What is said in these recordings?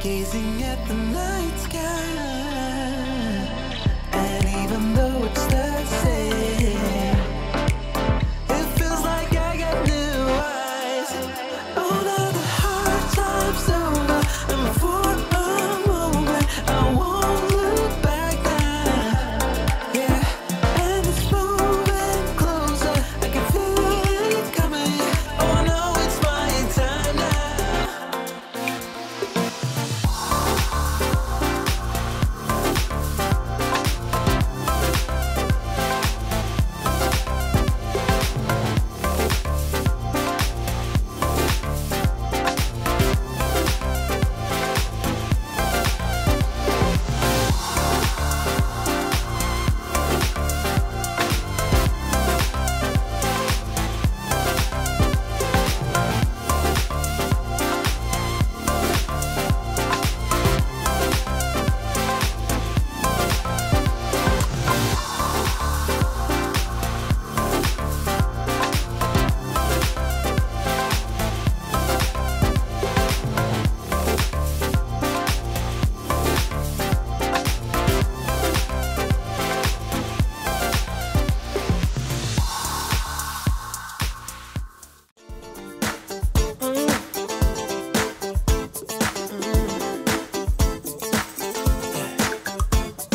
gazing at the night sky. And even though it's the same, it feels like I got new eyes. Oh, now the hard time's over, and for a moment I won't look back now. Yeah, and it's moving closer, I can feel it coming. Oh, I know it's my time now.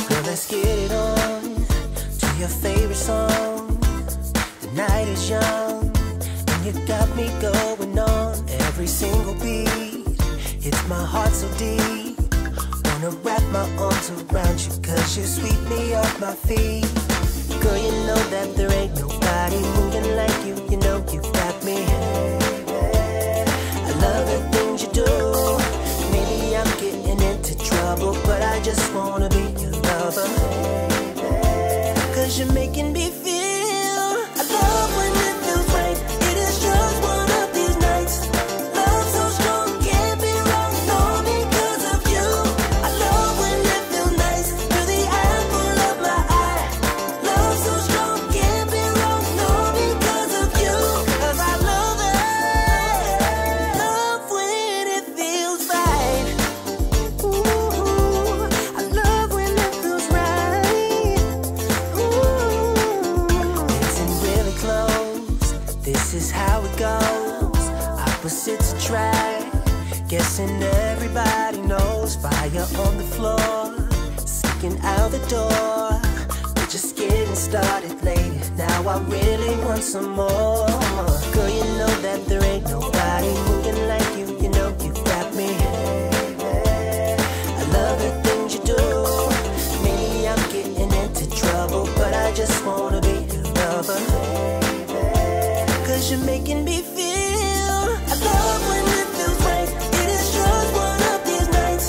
Girl, let's get it on to your favorite song. The night is young, and you got me going on. Every single beat hits my heart so deep. Wanna wrap my arms around you, cause you sweep me off my feet. Girl, you know that there ain't nobody moving like you. You know you got me. I love the things you do. Maybe I'm getting into trouble, but I just wanna be your lover. Cause you're making me feel. I love when it feels right. It is just one of these nights. Love so strong, can't be wrong. No, because of you. I love when it feels nice. You're the apple of my eye. Love so strong, can't be wrong. No, because of you. Cause I love it. Love when it feels right. Ooh, I love when it feels right. Ooh, dancing really close. This is how it goes. Opposites attract. Guessing everybody knows. Fire on the floor, sneaking out the door. We're just getting started, lady. Now I really want some more. Girl, you know that there ain't nobody moving like you. You know you got me. I love the things you do. Maybe I'm getting into trouble, but I just wanna be your lover. Cause you're making me feel. I love when it feels right. It is just one of these nights.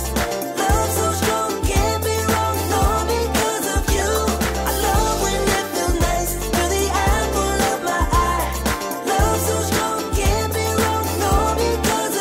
Love so strong, can't be wrong. No, because of you. I love when it feels nice. You're the apple of my eye. Love so strong, can't be wrong. No, because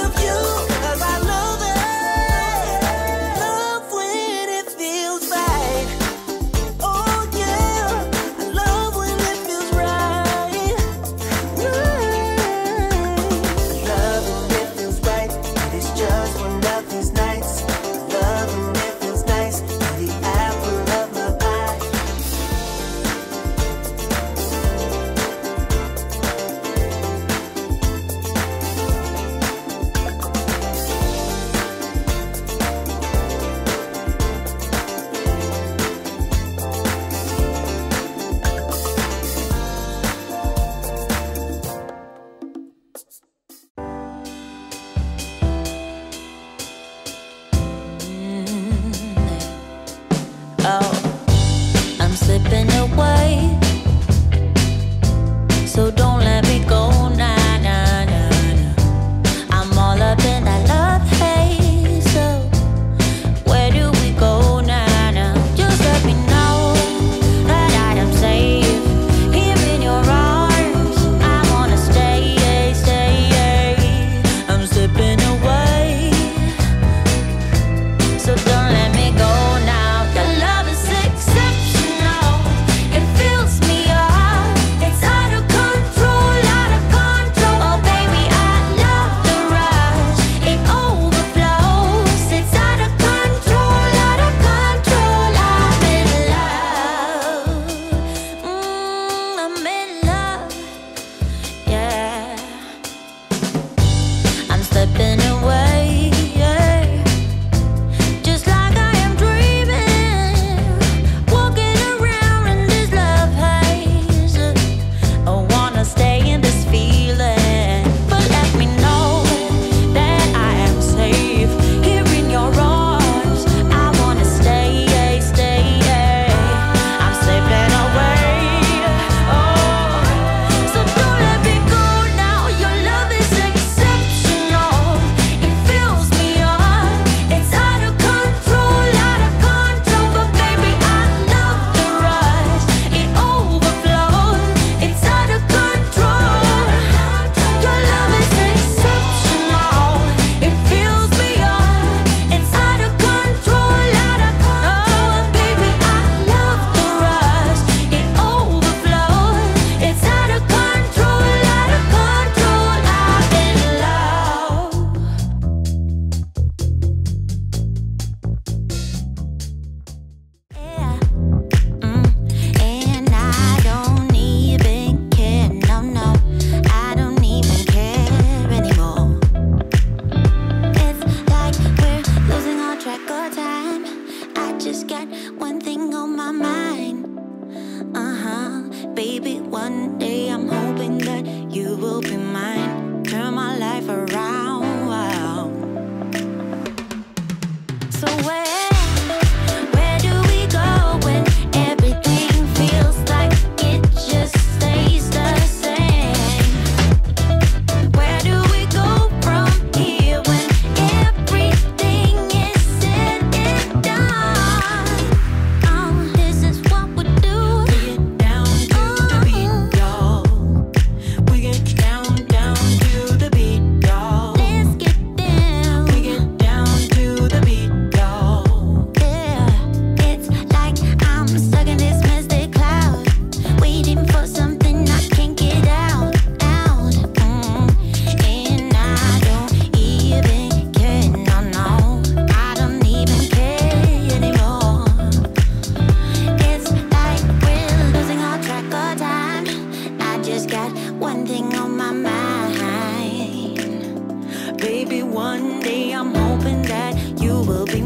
one day I'm hoping that you will be